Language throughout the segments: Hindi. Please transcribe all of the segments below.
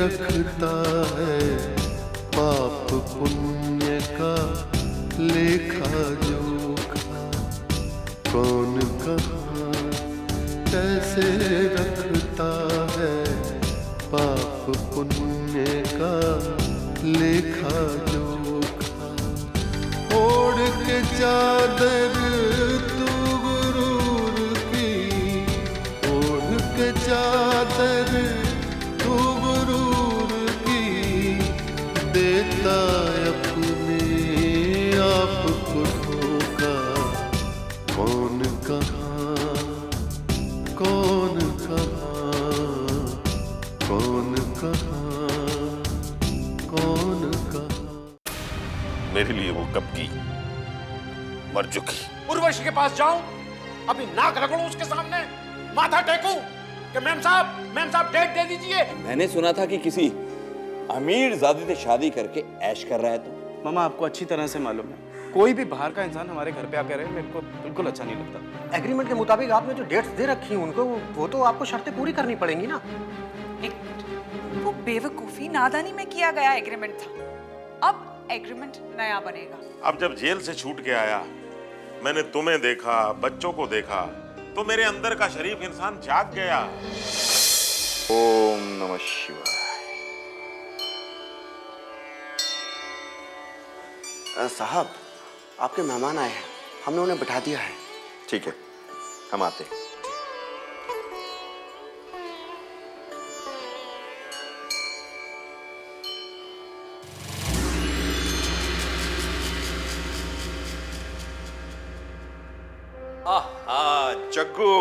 रखता है पाप पुण्य का लेखा जोखा। कौन कहाँ कैसे रखता है पाप पुण्य का लेखा जोखा। ओढ़ के चादर तू गुरूर की, ओढ़ के चादर तू गुरूर की, देता अपने आप को धोखा। कौन कहाँ कौन कहाँ कौन कहाँ कौन कहाँ। मेरे लिए वो कब की मर चुकी। उर्वशी के पास जाऊं, अपनी नाक रगड़ूं उसके सामने, माथा टेकूं कि मैम साहब डेट दे दीजिए। मैंने सुना था कि किसी अमीर ज़ादी से शादी करके ऐश कर रहा है। तो मामा आपको अच्छी तरह से मालूम है, कोई भी बाहर का इंसान हमारे घर पे आकर रहे मेरे को बिल्कुल अच्छा नहीं लगता। एग्रीमेंट के मुताबिक आपने जो डेट्स दे रखी हैं उनको, वो तो आपको शर्तें पूरी करनी पड़ेंगी ना। वो बेवकूफी नादानी में किया गया एग्रीमेंट था, अब एग्रीमेंट नया बनेगा। अब जब जेल से छूट के आया, मैंने तुम्हें देखा, बच्चों को देखा, तो मेरे अंदर का शरीफ इंसान जाग गया। ओम नमः शिवाय। साहब, आपके मेहमान आए हैं, हमने उन्हें बैठा दिया है। ठीक है, हम आते हैं। जग्गू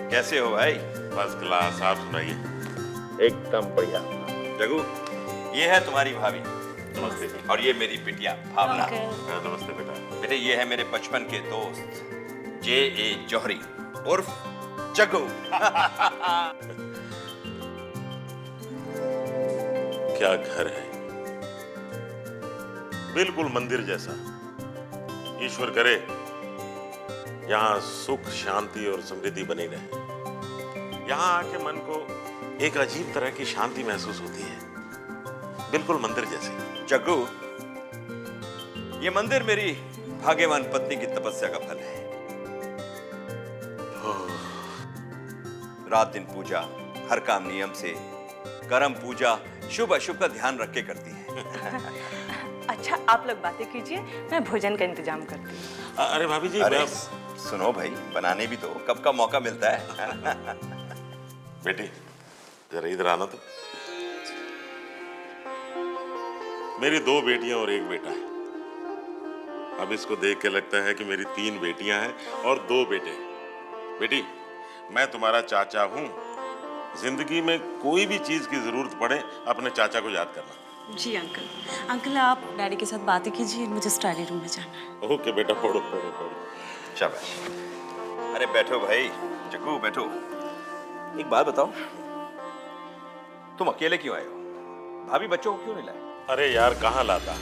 कैसे हो भाई? First class. आप सुनाइए? एकदम बढ़िया। जग्गू, ये है तुम्हारी भाभी। नमस्ते। और ये मेरी बिटिया भावना। नमस्ते बेटा। बेटे, ये है मेरे बचपन के दोस्त J.A. जौहरी उर्फ जग्गू। क्या घर है, बिल्कुल मंदिर जैसा। ईश्वर करे यहाँ सुख शांति और समृद्धि बनी रहे। यहाँ आके मन को एक अजीब तरह की शांति महसूस होती है, बिल्कुल मंदिर जैसी। जग्गू, ये मंदिर मेरी भाग्यवान पत्नी की तपस्या का फल है। रात दिन पूजा, हर काम नियम से, कर्म पूजा, शुभ अशुभ का ध्यान रख के करती है। अच्छा, आप लोग बातें कीजिए, मैं भोजन का इंतजाम करती हूँ। अरे भाभी जी, अरे सुनो भाई, बनाने भी तो कब का मौका मिलता है। बेटी जरा इधर आना। तो मेरी 2 बेटियां और 1 बेटा है। अब इसको देख के लगता है कि मेरी 3 बेटियां हैं और 2 बेटे। बेटी, मैं तुम्हारा चाचा हूं। जिंदगी में कोई भी चीज की जरूरत पड़े, अपने चाचा को याद करना। जी अंकल आप डैडी के साथ बातें कीजिए, मुझे स्टडी रूम में जाना है। ओके बेटा, पढ़ो पढ़ो पढ़ो। शाबाश। अरे बैठो भाई, जग्गू बैठो। एक बात बताओ, तुम अकेले क्यों आए हो? भाभी बच्चों को क्यों नहीं लाए? अरे यार, कहाँ लाता,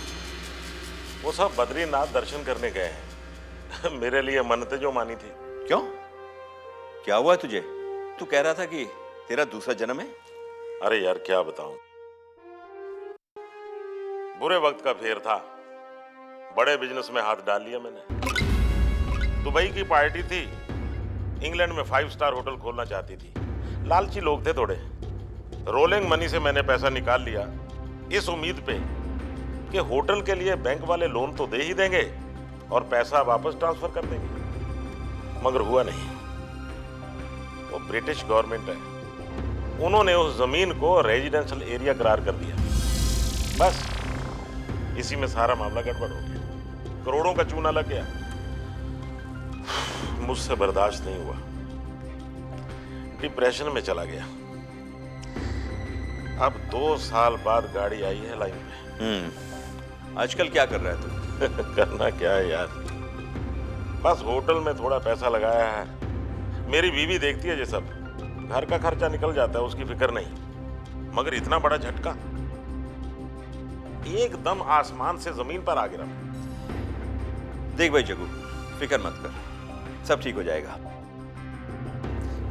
वो सब बद्रीनाथ दर्शन करने गए हैं। मेरे लिए मन्नतें जो मानी थी। क्यों, क्या हुआ तुझे? तू कह रहा था कि तेरा दूसरा जन्म है। अरे यार, क्या बताऊं, बुरे वक्त का फेर था। बड़े बिजनेस में हाथ डाल लिया मैंने। दुबई की पार्टी थी, इंग्लैंड में 5 स्टार होटल खोलना चाहती थी। लालची लोग थे थोड़े। रोलिंग मनी से मैंने पैसा निकाल लिया, इस उम्मीद पे कि होटल के लिए बैंक वाले लोन तो दे ही देंगे और पैसा वापस ट्रांसफर कर देंगे। मगर हुआ नहीं। वो ब्रिटिश गवर्नमेंट है, उन्होंने उस जमीन को रेजिडेंशियल एरिया करार कर दिया। बस इसी में सारा मामला गड़बड़ हो गया, करोड़ों का चूना लग गया। मुझसे बर्दाश्त नहीं हुआ, डिप्रेशन में चला गया। अब 2 साल बाद गाड़ी आई है लाइन पे। आजकल क्या कर रहा है तू? करना क्या है यार, बस होटल में थोड़ा पैसा लगाया है। मेरी बीवी देखती है ये सब, घर का खर्चा निकल जाता है, उसकी फिक्र नहीं। मगर इतना बड़ा झटका, एकदम आसमान से जमीन पर आ गिरा। देख भाई जग्गू, फिक्र मत कर, सब ठीक हो जाएगा।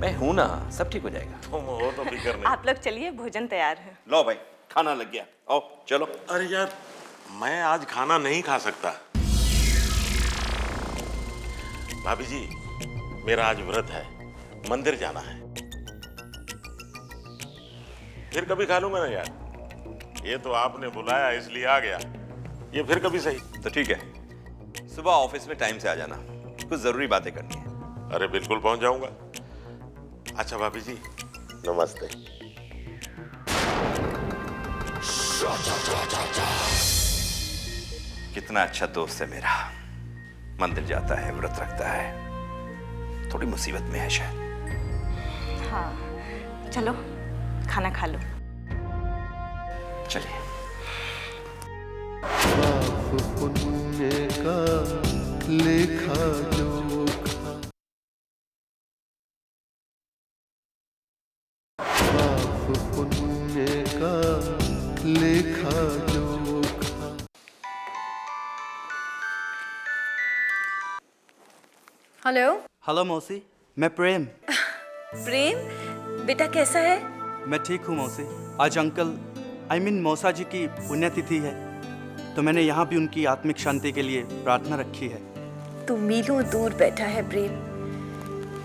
मैं हूं ना, सब ठीक हो जाएगा। तुम हो तो फिक्र नहीं। आप लोग चलिए, भोजन तैयार है। लो भाई, खाना लग गया, आओ चलो। अरे यार, मैं आज खाना नहीं खा सकता। भाभी जी, मेरा आज व्रत है, मंदिर जाना है। फिर कभी खा लूंगा ना यार। ये तो आपने बुलाया इसलिए आ गया, ये फिर कभी सही। तो ठीक है, सुबह ऑफिस में टाइम से आ जाना, कुछ जरूरी बातें करनी है। अरे बिल्कुल पहुंच जाऊंगा। अच्छा भाभी जी, नमस्ते। कितना अच्छा दोस्त है मेरा, मंदिर जाता है, व्रत रखता है, थोड़ी मुसीबत में है शायद। हाँ, चलो खाना खा लो। चलिए। पाप पुण्य का लेखा जोखा, पाप पुण्य का लेखा जोखा। हेलो हेलो मौसी, मैं प्रेम। प्रेम, बेटा कैसा है? मैं ठीक हूँ मौसी। आज अंकल मौसा जी की पुण्यतिथि है, तो मैंने यहाँ भी उनकी आत्मिक शांति के लिए प्रार्थना रखी है। तू मीलों दूर बैठा है प्रेम,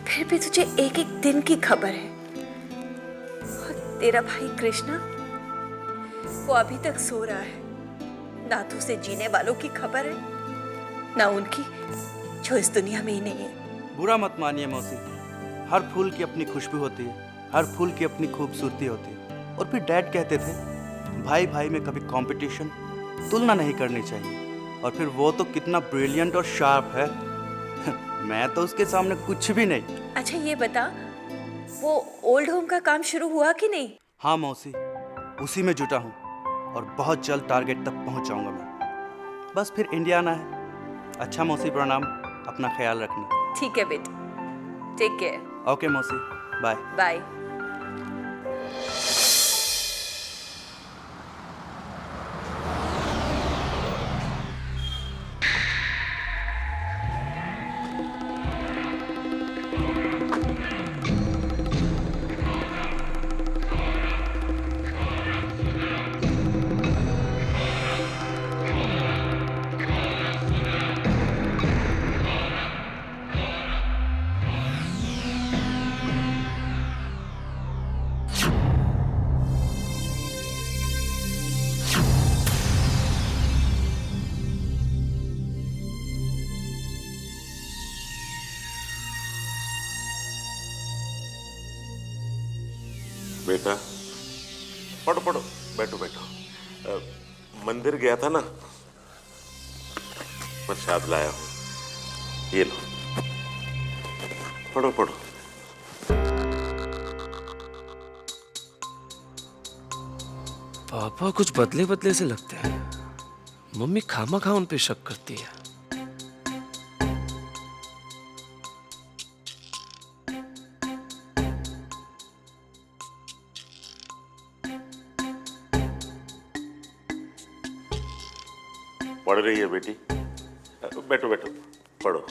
फिर भी तुझे एक एक दिन की खबर है। और तेरा भाई कृष्णा, वो अभी तक सो रहा है। ना तो उसे जीने वालों की खबर है, ना उनकी जो इस दुनिया में ही नहीं है। बुरा मत मानिए मौसी, हर फूल की अपनी खुशबू होती है, हर फूल की अपनी खूबसूरती होती है। और फिर डैड कहते थे, भाई भाई में कभी कंपटीशन, तुलना नहीं करनी चाहिए। और फिर वो तो कितना ब्रिलियंट और शार्प है। मैं तो उसके सामने कुछ भी नहीं। अच्छा ये बता, वो ओल्ड होम का काम शुरू हुआ कि नहीं? हाँ मौसी, उसी में जुटा हूँ और बहुत जल्द टारगेट तक पहुँच जाऊँगा मैं। बस फिर इंडिया आना है। अच्छा मौसी, प्रणाम, अपना ख्याल रखना। ठीक है बेटा, टेक केयर। ओके मौसी, बाय बाय। बेटा, पढ़ो पढ़ो, बैठो बैठो। मंदिर गया था ना, प्रसाद लाया हूं, ये लो, पढ़ो पढ़ो। पापा कुछ बदले बदले से लगते हैं। मम्मी खामा उन पे शक करती है। पढ़ रही है बेटी? बैठो बैठो, पढ़ो।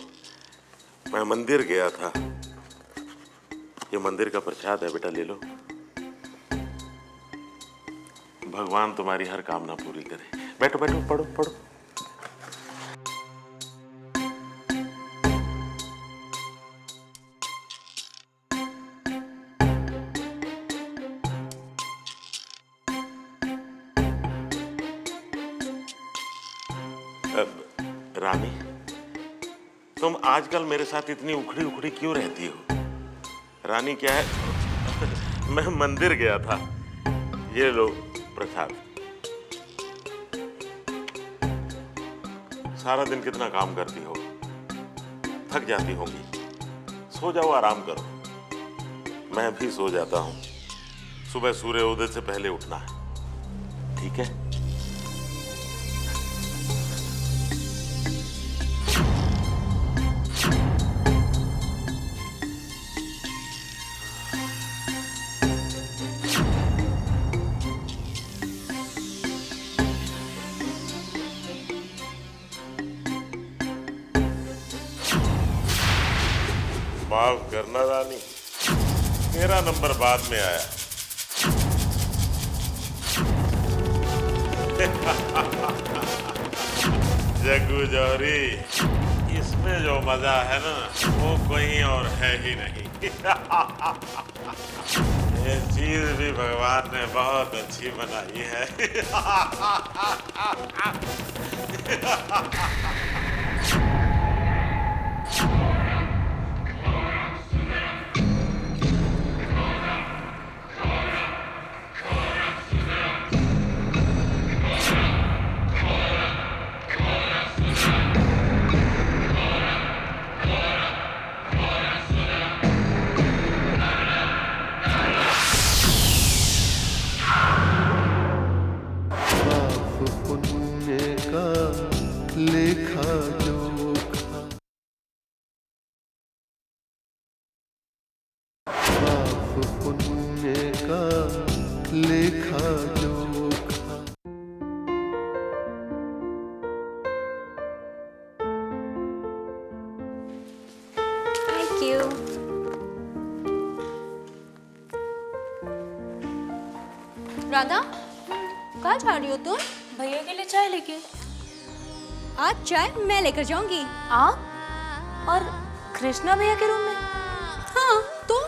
मैं मंदिर गया था, ये मंदिर का प्रसाद है बेटा, ले लो। भगवान तुम्हारी हर कामना पूरी करे। बैठो बैठो, पढ़ो पढ़ो। रानी, तुम आजकल मेरे साथ इतनी उखड़ी उखड़ी क्यों रहती हो? रानी क्या है, मैं मंदिर गया था, ये लो प्रसाद। सारा दिन कितना काम करती हो, थक जाती होगी, सो जाओ, आराम करो। मैं भी सो जाता हूं, सुबह सूर्योदय से पहले उठना है, ठीक है? माफ करना रानी, मेरा नंबर बाद में आया। जग्गू जौहरी, इसमें जो मजा है ना वो कहीं और है ही नहीं। ये चीज भी भगवान ने बहुत अच्छी बनाई है। पुण्य का लेखा जोखा, पाप पुण्य का लेखा जोखा। Thank you. राधा, कहाँ जा रही हो तुम? भैया के लिए चाय लेके। आज चाय मैं लेकर जाऊंगी। आप और कृष्णा भैया के रूम में? हाँ, तो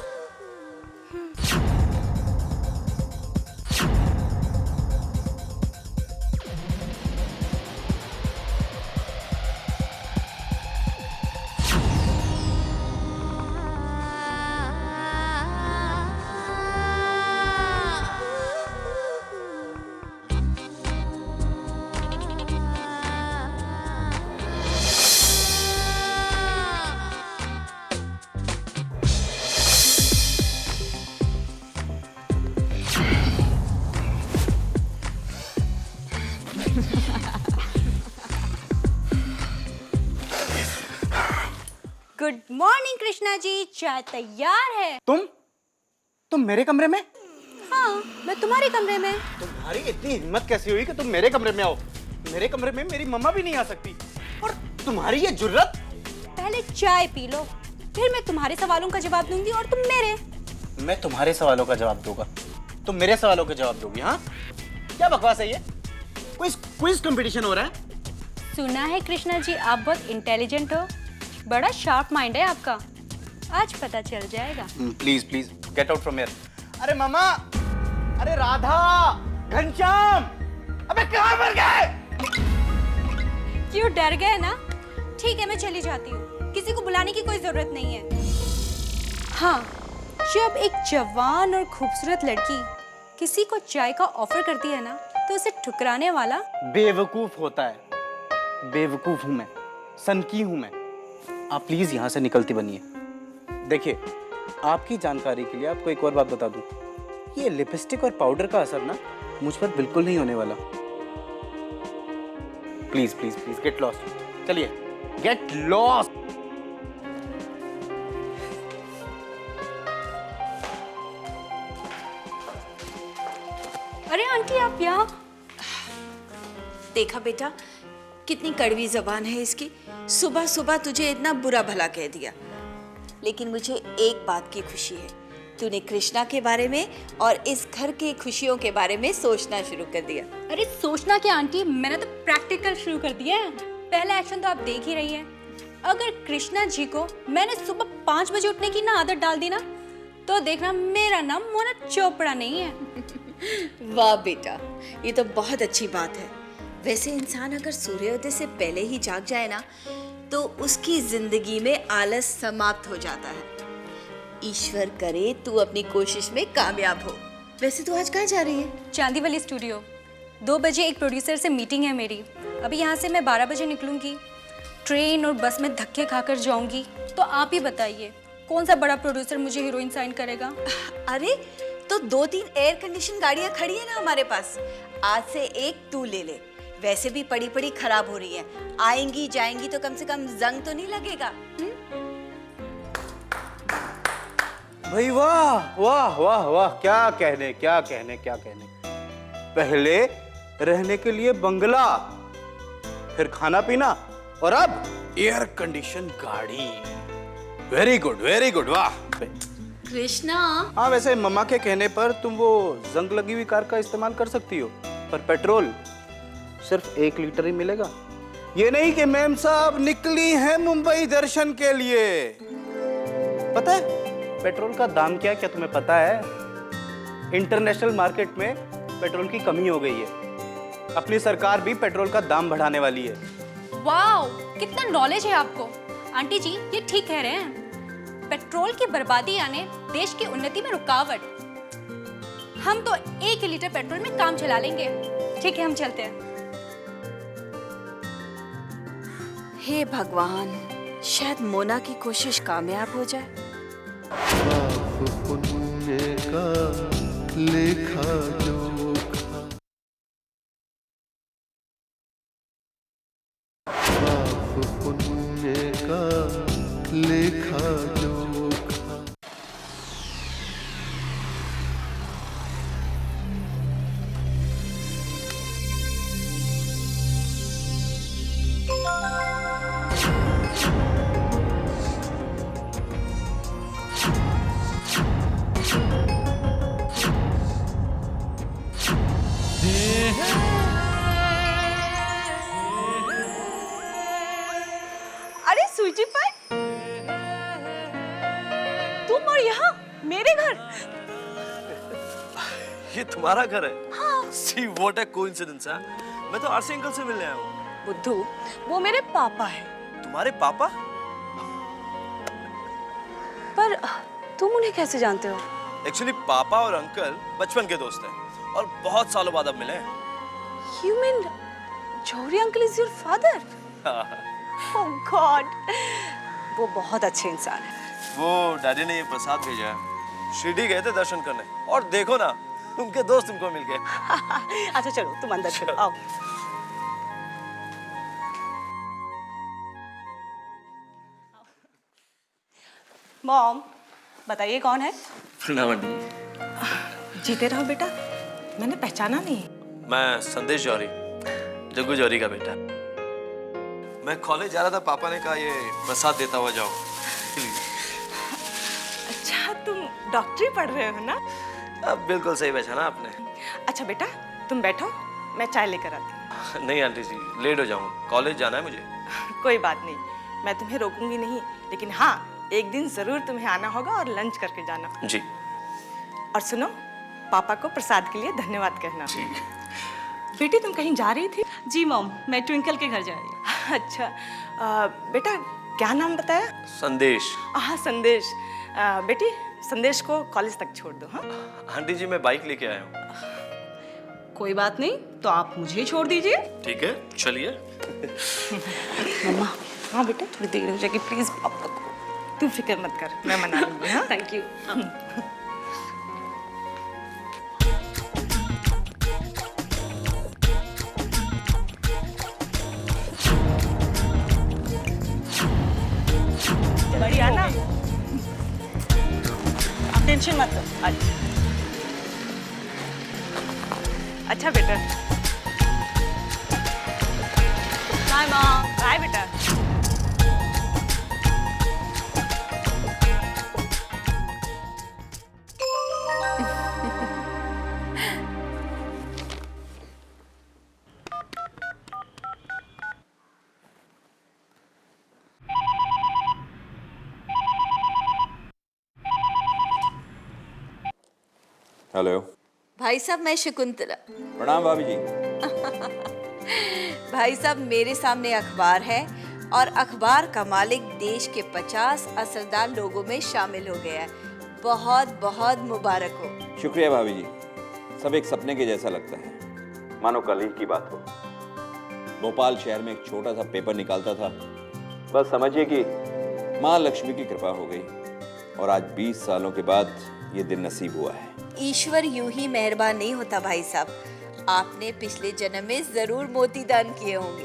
गुड मॉर्निंग कृष्णा जी, चाय तैयार है। तुम मेरे कमरे में? हाँ, मैं तुम्हारे कमरे में। तुम्हारी इतनी हिम्मत कैसे हुई कि तुम मेरे कमरे में आओ? मेरे कमरे में मेरी मम्मा भी नहीं आ सकती, और तुम्हारी ये जुर्रत। पहले चाय पी लो, फिर मैं तुम्हारे सवालों का जवाब दूंगी और तुम मेरे। मैं तुम्हारे सवालों का जवाब दूंगा, तुम मेरे सवालों का जवाब दोगी। हाँ, क्या बकवास है ये? क्विज कंपटीशन हो रहा है? सुना है कृष्णा जी आप बहुत इंटेलिजेंट हो, बड़ा शार्प माइंड है आपका, आज पता चल जाएगा। Please please get out from here. अरे मामा, अरे राधा, घनश्याम, अबे कहाँ मर गए? क्यों डर गए ना? ठीक है, मैं चली जाती हूँ, किसी को बुलाने की कोई जरूरत नहीं है। हाँ, जब एक जवान और खूबसूरत लड़की किसी को चाय का ऑफर करती है ना, तो उसे ठुकराने वाला बेवकूफ होता है। बेवकूफ हूं मैं, सनकी हूं मैं। आप प्लीज यहाँ से निकलती बनिए। देखिए, आपकी जानकारी के लिए आपको एक और बात बता दूं, ये लिपस्टिक और पाउडर का असर ना मुझ पर बिल्कुल नहीं होने वाला। Please please please get lost. चलिए, गेट लॉस्ट। अरे आंटी, आप यहाँ? देखा बेटा, कितनी कड़वी जबान है इसकी। सुबह सुबह तुझे इतना बुरा भला कह दिया, लेकिन मुझे एक बात की खुशी है, तूने कृष्णा के बारे में और इस घर की खुशियों के बारे में सोचना शुरू कर दिया। अरे सोचना क्या आंटी, मैंने तो प्रैक्टिकल शुरू कर दिया है। पहला एक्शन तो आप देख ही रही हैं। अगर कृष्णा जी को मैंने सुबह 5 बजे उठने की ना आदत डाल दी ना, तो देखना मेरा नाम मोना चोपड़ा नहीं है। वाह बेटा, ये तो बहुत अच्छी बात है। वैसे इंसान अगर सूर्योदय से पहले ही जाग जाए ना, तो उसकी जिंदगी में आलस समाप्त हो जाता है। ईश्वर करे तू अपनी कोशिश में कामयाब हो। वैसे तू आज कहाँ जा रही है? चांदीवली स्टूडियो। 2 बजे एक प्रोड्यूसर से मीटिंग है मेरी। अभी यहाँ से मैं 12 बजे निकलूंगी। ट्रेन और बस में धक्के खाकर जाऊंगी। तो आप ही बताइए, कौन सा बड़ा प्रोड्यूसर मुझे हीरोइन साइन करेगा? अरे तो 2-3 एयर कंडीशन गाड़ियाँ खड़ी है ना हमारे पास, आज से एक तू ले ले। वैसे भी पड़ी पड़ी खराब हो रही है, आएंगी जाएंगी तो कम से कम जंग तो नहीं लगेगा। भाई वाह वाह वाह वाह, क्या कहने क्या कहने क्या कहने। पहले रहने के लिए बंगला, फिर खाना पीना, और अब एयर कंडीशन गाड़ी। वेरी गुड वाह। कृष्णा। हाँ, वैसे मम्मा के कहने पर तुम वो जंग लगी हुई कार का इस्तेमाल कर सकती हो, पर पेट्रोल सिर्फ 1 लीटर ही मिलेगा। ये नहीं कि मैम साहब निकली हैं मुंबई दर्शन के लिए। पता है पेट्रोल का दाम क्या तुम्हें पता है? इंटरनेशनल मार्केट में पेट्रोल की कमी हो गई है। अपनी सरकार भी पेट्रोल का दाम बढ़ाने वाली है। वाओ, कितना नॉलेज है आपको। आंटी जी ये ठीक कह रहे हैं, पेट्रोल की बर्बादी आने देश की उन्नति में रुकावट। हम तो 1 लीटर पेट्रोल में काम चला लेंगे। ठीक है, हम चलते हैं। हे भगवान, शायद मोना की कोशिश कामयाब हो जाए। पाप पुण्य का लेखा जोखा, पाप पुण्य का लेखा जोखा। अरे सूजी पर तुम और यहाँ मेरे घर। ये तुम्हारा घर है? हाँ। सी व्हाट अ कोइंसिडेंस है। मैं तो आरसी अंकल से मिलने आया हूँ। बुद्धू, वो मेरे पापा है। तुम्हारे पापा? पर तुम उन्हें कैसे जानते हो? एक्चुअली पापा और अंकल बचपन के दोस्त हैं और बहुत सालों बाद अब मिले हैं। You mean Johri uncle is your father? Oh God, वो बहुत अच्छे इंसान है। वो डैडी ने ये प्रसाद भेजा है। शिरडी गए थे दर्शन करने और देखो ना उनके दोस्त तुमको मिल गए। अच्छा चलो तुम अंदर चलो, आओ। मॉम, बताइए कौन है? प्रणाम आंटी। जीते रहो बेटा। मैंने पहचाना नहीं। मैं संदेश जौहरी, जग्गू जौहरी का बेटा। मैं कॉलेज जा रहा था, पापा ने कहा ये प्रसाद देता हुआ जाओ। अच्छा, तुम डॉक्टरी पढ़ रहे हो ना? अब बिल्कुल सही पहचाना आपने। अच्छा बेटा, तुम बैठो, मैं चाय लेकर आती हूँ। नहीं आंटी जी, लेट हो जाऊंगा, कॉलेज जाना है मुझे। कोई बात नहीं, मैं तुम्हें रोकूंगी नहीं, लेकिन हाँ एक दिन जरूर तुम्हें आना होगा और लंच करके जाना। जी। और सुनो, पापा को प्रसाद के लिए धन्यवाद कहना। जी। बेटी तुम कहीं जा रही थी? जी मॉम, मैं ट्विंकल के घर जा रही हूँ। अच्छा बेटा, क्या नाम बताया? संदेश। हाँ संदेश। बेटी संदेश को कॉलेज तक छोड़ दो। हाँ आंटी जी, मैं बाइक लेके आया हूँ। कोई बात नहीं, तो आप मुझे छोड़ दीजिए। ठीक है, चलिए। मम्मा। हाँ बेटा, थोड़ी देर हो जाएगी, प्लीज पापा को। तुम फिक्र मत कर, मैं मना लूंगी। हाँ थैंक यू। बढ़िया ना? आप टेंशन मत लो। अच्छा बेटा। Bye mom. बाय बेटा। हेलो भाई साहब, मैं शकुंतला। प्रणाम भाभी जी। भाई साहब, मेरे सामने अखबार है और अखबार का मालिक देश के 50 असरदार लोगों में शामिल हो गया है। बहुत बहुत मुबारक हो। शुक्रिया भाभी जी। सब एक सपने के जैसा लगता है, मानो कल ही की बात हो। भोपाल शहर में एक छोटा सा पेपर निकालता था, बस समझिए कि माँ लक्ष्मी की कृपा हो गई और आज 20 सालों के बाद ये दिन नसीब हुआ है। ईश्वर यूं ही मेहरबान नहीं होता भाई साहब। आपने पिछले जन्म में जरूर मोती दान किए होंगे।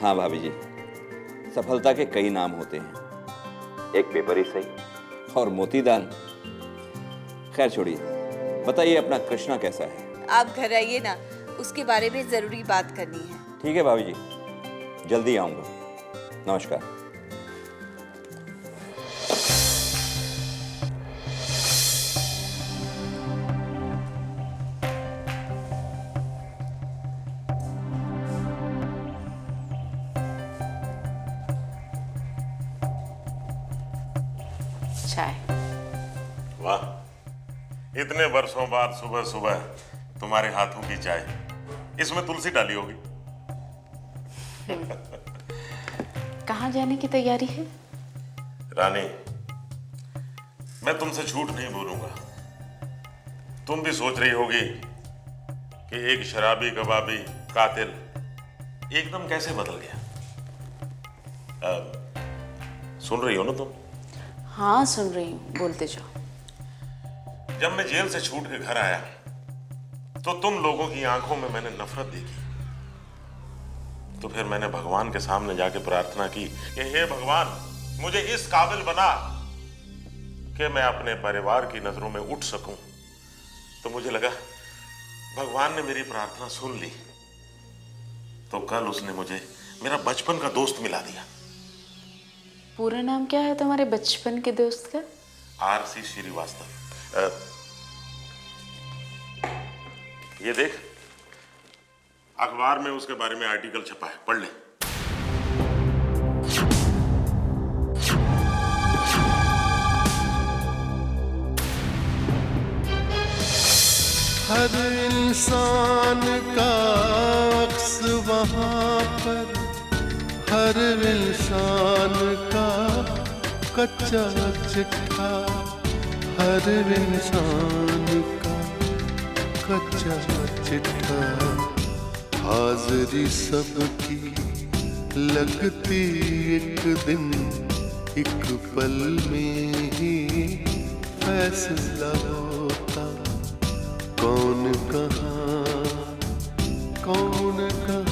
हाँ भाभी जी, सफलता के कई नाम होते हैं, एक पेपर ही सही और मोती दान। खैर छोड़िए, बताइए अपना कृष्णा कैसा है? आप घर आइए ना, उसके बारे में जरूरी बात करनी है। ठीक है भाभी जी, जल्दी आऊंगा। नमस्कार। चाय। वाह, इतने वर्षों बाद सुबह सुबह तुम्हारे हाथों की चाय, इसमें तुलसी डाली होगी। कहाँ जाने की तैयारी है? रानी, मैं तुमसे झूठ नहीं बोलूंगा। तुम भी सोच रही होगी कि एक शराबी कबाबी कातिल एकदम कैसे बदल गया। सुन रही हो ना तुम? हाँ सुन रही हूँ, बोलते जाओ। जब मैं जेल से छूट के घर आया तो तुम लोगों की आंखों में मैंने नफरत देखी। तो फिर मैंने भगवान के सामने जाके प्रार्थना की कि हे भगवान, मुझे इस काबिल बना कि मैं अपने परिवार की नजरों में उठ सकूं। तो मुझे लगा भगवान ने मेरी प्रार्थना सुन ली। तो कल उसने मुझे मेरा बचपन का दोस्त मिला दिया। पूरा नाम क्या है तुम्हारे बचपन के दोस्त का? आरसी श्रीवास्तव। ये देख, अखबार में उसके बारे में आर्टिकल छपा है, पढ़ ले। हर इंसान का अक्स वहाँ पर, हर इंसान का कच्चा चिट्ठा, हर इंसान का कच्चा चिट्ठा। हाज़िरी सबकी लगती एक दिन, एक पल में ही फैसला होता। कौन कहाँ, कौन कहाँ